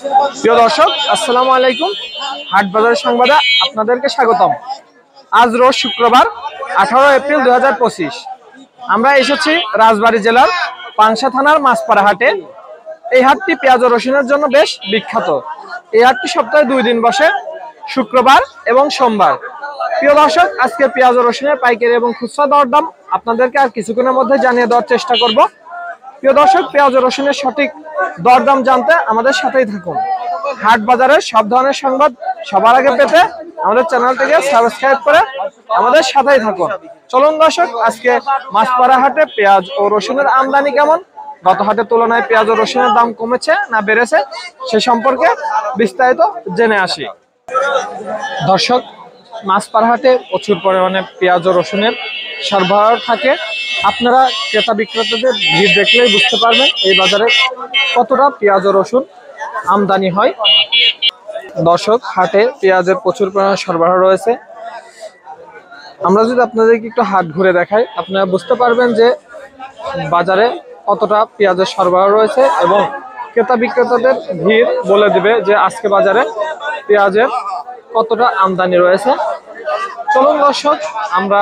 প্রিয় দর্শক, আসসালামু আলাইকুম। হাট বাজার সংবাদে আপনাদেরকে স্বাগতম। আজ রোজ শুক্রবার 18 এপ্রিল 2025। আমরা এসেছি রাজবাড়ী জেলার পাংশা থানার মাছপাড়া হাটে। এই হাটটি পেঁয়াজ ও রসুনের জন্য বেশ বিখ্যাত। এই হাটটি সপ্তাহে 2 দিন বসে, শুক্রবার এবং সোমবার। প্রিয় দর্শক, আজকে পেঁয়াজ ও রসুনের পাইকারি এবং খুচরা দরদাম আপনাদেরকে আর কিছুক্ষণের মধ্যে জানিয়ে দেওয়ার চেষ্টা করব। প্রিয় দর্শক, পেঁয়াজ ও রসুনের সঠিক দরদাম জানতে আমাদের সাথেই থাকুন। হাট বাজারের সব ধরনের সংবাদ সবার আগে পেতে আমাদের চ্যানেলটিকে সাবস্ক্রাইব করে আমাদের সাথেই থাকুন। চলুন দর্শক, আজকে মাছপাড়া হাটে পেঁয়াজ ও রসুনের আমদানি কেমন, গত হাটের তুলনায় পেঁয়াজ ও রসুনের দাম কমেছে না বেড়েছে, সে সম্পর্কে বিস্তারিত জেনে আসি। দর্শক, মাছপাড়া হাটে প্রচুর পরিমাণে পেঁয়াজ ও রসুনের সরবরাহ থাকে। আপনারা ক্রেতা বিক্রেতাদের ভিড় দেখলেই বুঝতে পারবেন এই বাজারে কতটা পেঁয়াজ ও রসুন আমদানি হয়। দর্শক, হাটে পেঁয়াজের প্রচুর পরিমাণে সরবরাহ রয়েছে। আমরা যদি আপনাদেরকে একটু হাট ঘুরে দেখাই, আপনারা বুঝতে পারবেন যে বাজারে কতটা পেঁয়াজের সরবরাহ রয়েছে এবং ক্রেতা বিক্রেতাদের ভিড় বলে দিবে যে আজকে বাজারে পেঁয়াজের কতটা আমদানি রয়েছে। চলুন দর্শক, আমরা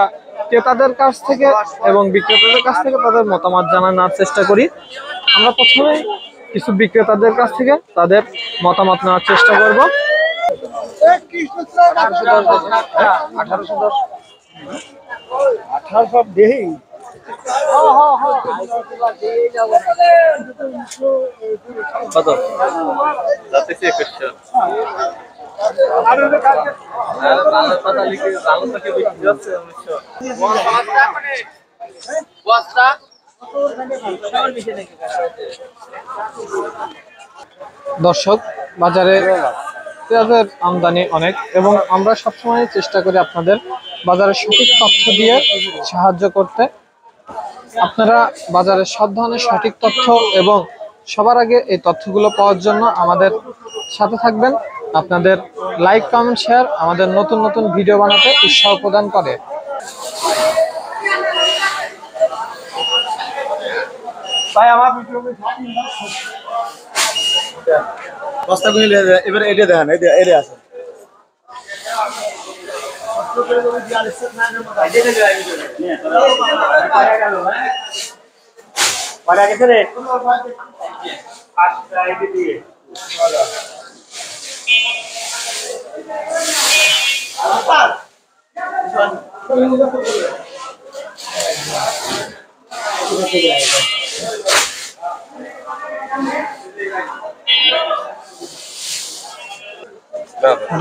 ক্রেতাদের কাছ থেকে এবং বিক্রেতাদের কাছ থেকে তাদের মতামত জানানোর চেষ্টা করি। আমরা প্রথমে কিছু বিক্রেতাদের কাছ থেকে তাদের মতামত নেওয়ার চেষ্টা করব। 1810 দর্শক, বাজারে পেঁয়াজের আমদানি অনেক এবং আমরা সবসময় চেষ্টা করি আপনাদের বাজারের সঠিক তথ্য দিয়ে সাহায্য করতে। আপনারা বাজারের সব ধরনের সঠিক তথ্য এবং সবার আগে এই তথ্যগুলো পাওয়ার জন্য আমাদের সাথে থাকবেন। আপনাদের লাইক, কমেন্ট, শেয়ার আমাদের নতুন নতুন ভিডিও বানাতে উৎসাহ প্রদান করে। ভাই, আমার ভিডিও বস্তা গুলি এবারে এটা দেখেন, এটা আছে।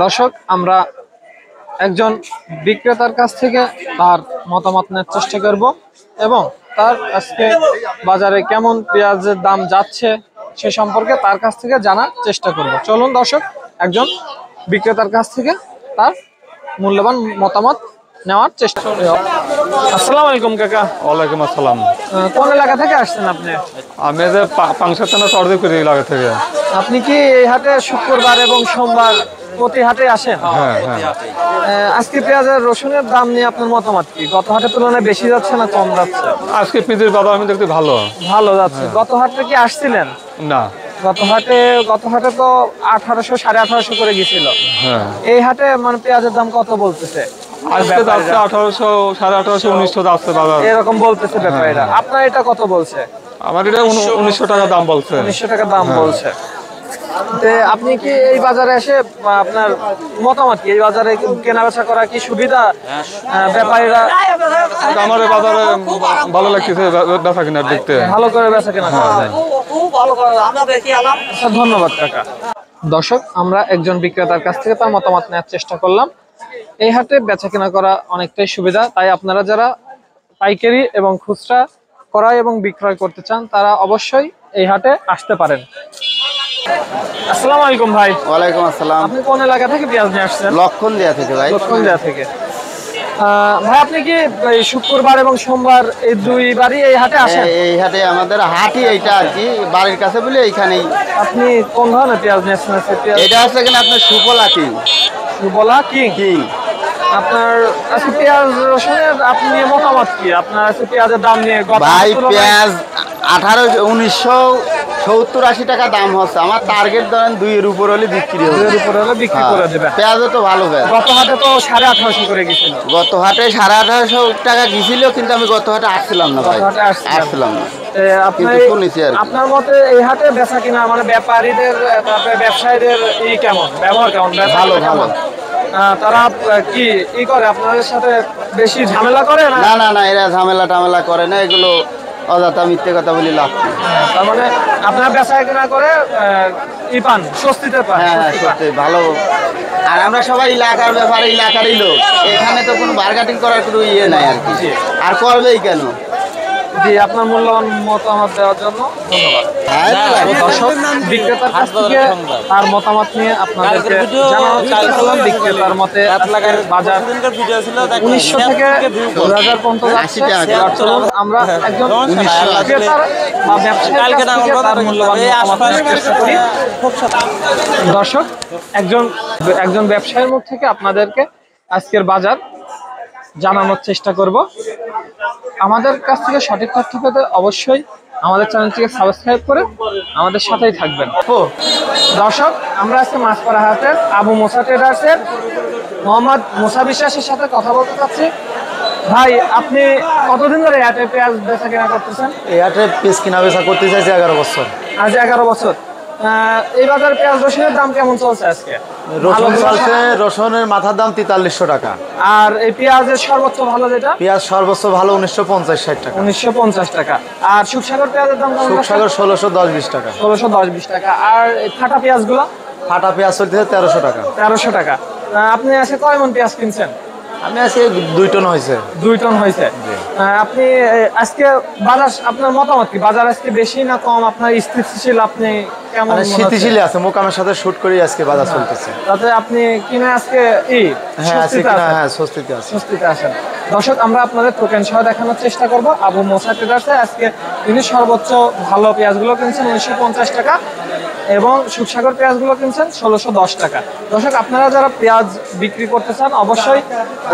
দর্শক, আমরা একজন বিক্রেতার কাছ থেকে তার মতামত নেওয়ার চেষ্টা করব এবং তার আজকে বাজারে কেমন পেঁয়াজের দাম যাচ্ছে সে সম্পর্কে তার কাছ থেকে জানার চেষ্টা করব। চলুন দর্শক, একজন বিক্রেতার কাছ থেকে তার মূল্যবান মতামত নেওয়ার চেষ্টা করব। আসসালামু আলাইকুম কাকা। ওয়ালাইকুম আসসালাম। কোন এলাকা থেকে আসছেন আপনি? আমি যে পাংশা থানা চরদিপুর এলাকা থেকে। আপনি কি এই হাটে শুক্রবার এবং সোমবার প্রতি হাটে আসেন? হ্যাঁ হ্যাঁ। আজকে পেঁয়াজের রসুনের দাম নিয়ে আপনার মতামত কি? গত হাটের তুলনায় বেশি যাচ্ছে না কম যাচ্ছে? আজকে পেঁয়াজের বাজার আমি দেখতে ভালো যাচ্ছে। গত হাটে কি আসছিলেন? না, গত হাটে তো 1800 1850 করে গেছিল। হ্যাঁ। এই হাটে মানে পেঁয়াজের দাম কত বলতেছে? আজকে যাচ্ছে 1800, 1850, 1900 যাচ্ছে বাজার, এরকম বলতেছে ব্যাপারীরা। আপনার এটা কত বলছে? আমার এটা 1900 টাকা দাম বলছে। 1900 টাকা দাম বলছে। আপনি কি এই বাজারে এসে আপনার মতামত কি? এই বাজারে কেনা বেচা করা কি সুবিধা? ব্যাপারীরা আমার এই বাজারে ভালো লাগতেছে বেচা কিনা দেখতে, ভালো করে বেচা কেনা করা যায়। আচ্ছা, ধন্যবাদ কাকা। দর্শক, আমরা একজন বিক্রেতার কাছ থেকে তার মতামত নেওয়ার চেষ্টা করলাম। এই হাটে বেচা কেনা করা অনেকটাই সুবিধা, তাই আপনারা যারা পাইকারি এবং খুচরা ক্রয় এবং বিক্রয় করতে চান তারা অবশ্যই এই হাটে আসতে পারেন। আসসালামু আলাইকুম ভাই। ওয়ালাইকুম আসসালাম। আপনি কোন এলাকা থেকে পেঁয়াজ নিয়ে আসছেন? লক্ষণদিয়া থেকে ভাই। লক্ষণদিয়া থেকে। ভাই, আপনি কি এই শুক্রবার এবং সোমবার এই দুইবারই এই হাটে আসেন? এই হাটে আমাদের হাটই এইটা আর কি, বাড়ির কাছে বলে এইখানেই। আপনি কোন ধরনের পেঁয়াজ নিয়ে আসছেন? এটা হচ্ছে কিনা আপনার সুফলা কিং। সুফলা কিং। আপনার আজকে পেঁয়াজ রসুনের আপনি মতামত কি? আপনার আজকে পেঁয়াজের দাম নিয়ে ভাই পেঁয়াজ 1970-80 টাকা দাম হচ্ছে। আমার টার্গেট ধরেন 2-এর উপর হলে বিক্রি হবে। 2-এর উপরে হলে বিক্রি করে দেবে। পেঁয়াজও তো ভালো পেঁয়াজ। গত হাটে তো 1850 করে গেছিল। গত হাটে 1850 টাকা গেছিল, কিন্তু আমি গত হাটে আসছিলাম না ভাই, গত হাটে আসছিলাম আসছিলাম না। আপনার কিন্তু শুনেছি আর কি। আপনার মতে এই হাটে বেচা কিনা মানে ব্যাপারীদের তারপরে ব্যবসায়ীদের কেমন ব্যবহার কেমন? ভালো, ভালো। তারা কি করে আপনাদের সাথে বেশি ঝামেলা করে না? না না না, এরা ঝামেলা টামেলা করে না, এগুলো অযথা মিথ্যে কথা বলি লাভ নেই। তার মানে আপনারা বেচা কিনা করে পান, স্বস্তিতে পান। হ্যাঁ হ্যাঁ, সত্যি ভালো। আর আমরা সবাই এলাকার ব্যাপারে, এলাকারই লোক, এখানে তো কোনো বার্গেটিং করার কোনো ইয়ে নাই আর কি। আর করবেই কেন? জি, আপনার মূল্যবান মতামত দেওয়ার জন্য ধন্যবাদ। তো দর্শক, বিক্রেতার কাছ থেকে তার মতামত নিয়ে আপনাদেরকে জানানোর চেষ্টা করলাম। বিক্রেতার মতে আজকের বাজার 1900 থেকে 2000 পর্যন্ত যাচ্ছে। এবার চলুন আমরা একজন ক্রেতার বা ব্যবসায়ীর কাছ থেকে তার মূল্যবান মতামত নেওয়ার চেষ্টা করি। দর্শক, একজন ব্যবসায়ীর মুখ থেকে আপনাদেরকে আজকের বাজার জানানোর চেষ্টা করব। আমাদের কাছ থেকে সঠিক তথ্য পেতে অবশ্যই আমাদের চ্যানেলটিকে সাবস্ক্রাইব করে আমাদের সাথেই থাকবেন। দর্শক, আমরা আজকে মাছপাড়া হাটের আবু মোসা ট্রেডার্সের মোহাম্মদ মোসা বিশ্বাসের সাথে কথা বলতে চাচ্ছি। ভাই, আপনি কতদিন ধরে এই হাটে পেঁয়াজ বেচা কেনা করতেছেন? এই হাটে পেঁয়াজ কিনা বেচা করতে চাইছি 11 বছর। আজ 11 বছর। এই বাজার পেঁয়াজ রসুনের দাম কেমন চলছে আজকে? রসুন চলছে, রসুনের মাথার দাম 4300 টাকা। আর এই পেঁয়াজের সর্বোচ্চ ভালো যেটা? পেঁয়াজ সর্বোচ্চ ভালো 1950-60 টাকা। 1950 টাকা। আর সুখসাগর পেঁয়াজের দাম কেমন? সুখসাগর 1610-20 টাকা। 1610-20 টাকা। আর এই ফাটা পেঁয়াজগুলো? ফাটা পেঁয়াজ চলতেছে 1300 টাকা। 1300 টাকা। আপনি আজকে কয় মণ পেঁয়াজ কিনছেন? আমি আজকে 2 টন হয়েছে। 2 টন হয়েছে। আপনি আজকে বাজার, আপনার মতামত কি? বাজার আজকে বেশি না কম? আপনার স্থিতিশীল, আপনি কেমন মনে হচ্ছে? স্থিতিশীল আছে, মোকামের সাথে শুট করে আজকে বাজার চলতেছে। তাতে আপনি কিনে আজকে হ্যাঁ আজকে কিনা, হ্যাঁ স্বস্তিতে আছে। স্বস্তিতে আছেন। দর্শক, আমরা আপনাদের টোকেন সহ দেখানোর চেষ্টা করব। আবু মোসা ট্রেডার্সে আজকে তিনি সর্বোচ্চ ভালো পেঁয়াজগুলো কিনছেন 1950 টাকা এবং সুখসাগর পেঁয়াজগুলো কিনছেন 1610 টাকা। দর্শক, আপনারা যারা পেঁয়াজ বিক্রি করতে চান অবশ্যই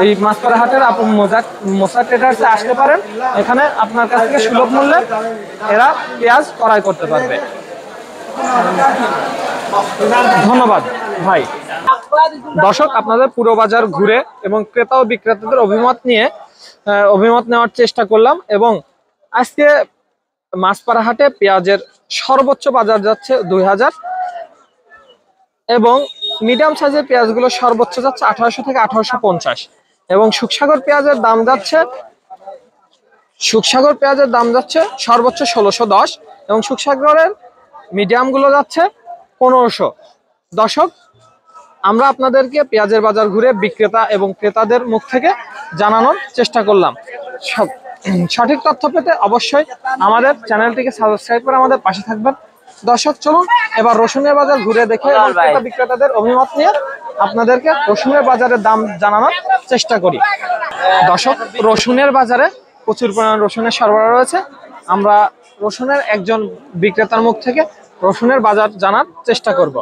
এই মাছপাড়া হাটের আবু মোসা ট্রেডার্সে আসতে পারেন। এখানে আপনার কাছ থেকে সুলভ মূল্যে এরা পেঁয়াজ ক্রয় করতে পারবে। ধন্যবাদ ভাই। দর্শক, আপনাদের পুরো বাজার ঘুরে এবং ক্রেতা ও বিক্রেতাদের অভিমত নেওয়ার চেষ্টা করলাম। এবং আজকে মাছপাড়া হাটে পেঁয়াজের সর্বোচ্চ বাজার যাচ্ছে 2000 এবং মিডিয়াম সাইজের পেঁয়াজগুলো সর্বোচ্চ যাচ্ছে 1800 থেকে 1850 এবং সুখসাগর পেঁয়াজের দাম যাচ্ছে সর্বোচ্চ 1610 এবং সুখসাগরের মিডিয়ামগুলো যাচ্ছে 1500। দর্শক, আমরা আপনাদেরকে পেঁয়াজের বাজার ঘুরে বিক্রেতা এবং ক্রেতাদের মুখ থেকে জানানোর চেষ্টা করলাম। সঠিক তথ্য পেতে অবশ্যই আমাদের চ্যানেলটিকে সাবস্ক্রাইব করে আমাদের পাশে থাকবেন। দর্শক, চলুন এবার রসুনের বাজার ঘুরে দেখে এবং ক্রেতা বিক্রেতাদের অভিমত নিয়ে আপনাদেরকে রসুনের বাজারের দাম জানানোর চেষ্টা করি। দর্শক, রসুনের বাজারে প্রচুর পরিমাণ রসুনের সরবরাহ রয়েছে। আমরা রসুনের একজন বিক্রেতার মুখ থেকে রসুনের বাজার জানার চেষ্টা করব।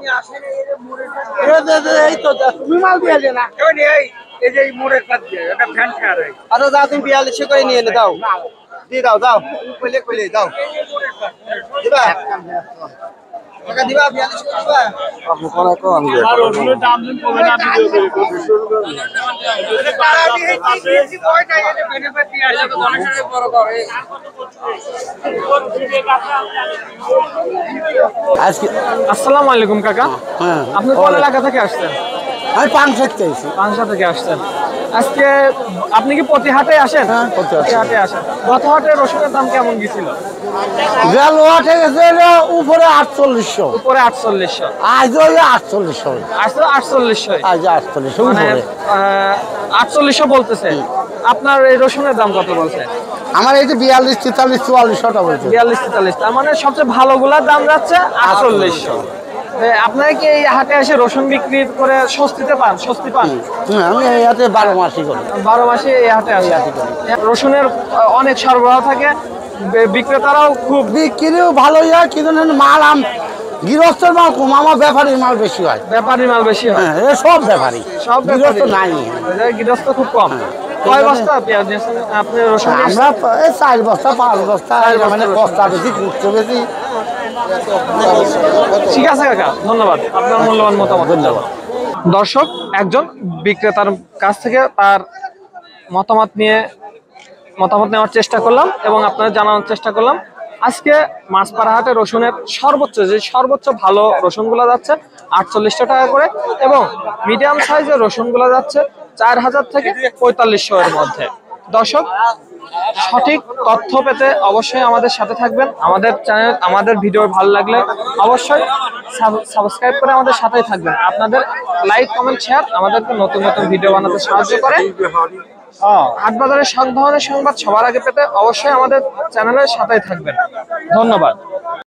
আসসালামু আলাইকুম কাকা। আপনি কোন এলাকা থেকে আসছেন? আমি পাংশা চাইছি। পাংশা থেকে আসছেন। আজকে আপনি কি প্রতি হাটে আসেন? প্রতি হাটে আসেন। গত হাটে রসুনের দাম কেমন গেছিল? গেল হাটে গেছে উপরে 4800, উপরে 4800। আজ ওই 4800, আসলে 4800, আজ 4800 মানে উপরে 4800 বলতেছে। আপনার এই রসুনের দাম কত বলছে? আমার এই যে 42, 43, 4400টা বলছে। 42, 43, তার মানে সবচেয়ে ভালোগুলার দাম যাচ্ছে 4800। আপনারা কি এই হাটে এসে রসুন বিক্রি করে স্বস্তি পান? আমি এই হাটে 12 মাসই করি। 12 মাসে এই হাটে আসি। রসুনের অনেক সরবরাহ থাকে, বিক্রেতারাও খুব বিক্রিও ভালোই হয়, কিন্তু মাল গৃহস্থের মাল কম, আমার ব্যাপারীর মাল বেশি হয়। ব্যাপারী মাল বেশি হয়। সব ব্যাপারী, সব গৃহস্থ নাই। গৃহস্থ খুব কম। কয় বস্তা পেঁয়াজ নিয়েছেন আপনি রসুন নিয়েছেন? আমরা এই 4 বস্তা 5 বস্তা মানে বস্তা বেশি খুচরো বেশি। ঠিক আছে কাকা, ধন্যবাদ আপনার মূল্যবান মতামত। ধন্যবাদ। দর্শক, একজন বিক্রেতার কাছ থেকে তার মতামত নেওয়ার চেষ্টা করলাম এবং আপনাদের জানানোর চেষ্টা করলাম। আজকে মাছপাড়া হাটে রসুনের সর্বোচ্চ ভালো রসুনগুলো যাচ্ছে 4800 টাকা করে এবং মিডিয়াম সাইজের রসুনগুলো যাচ্ছে 4000 থেকে 4500 এর মধ্যে। দর্শক, সঠিক তথ্য পেতে অবশ্যই আমাদের সাথে থাকবেন। আমাদের চ্যানেল, আমাদের ভিডিও ভালো লাগলে অবশ্যই সাবস্ক্রাইব করে আমাদের সাথেই থাকবেন। আপনাদের লাইক, কমেন্ট, শেয়ার আমাদেরকে নতুন নতুন ভিডিও বানাতে সাহায্য করে। হাট বাজারের সব ধরনের সংবাদ সবার আগে পেতে অবশ্যই আমাদের চ্যানেলের সাথেই থাকবেন। ধন্যবাদ।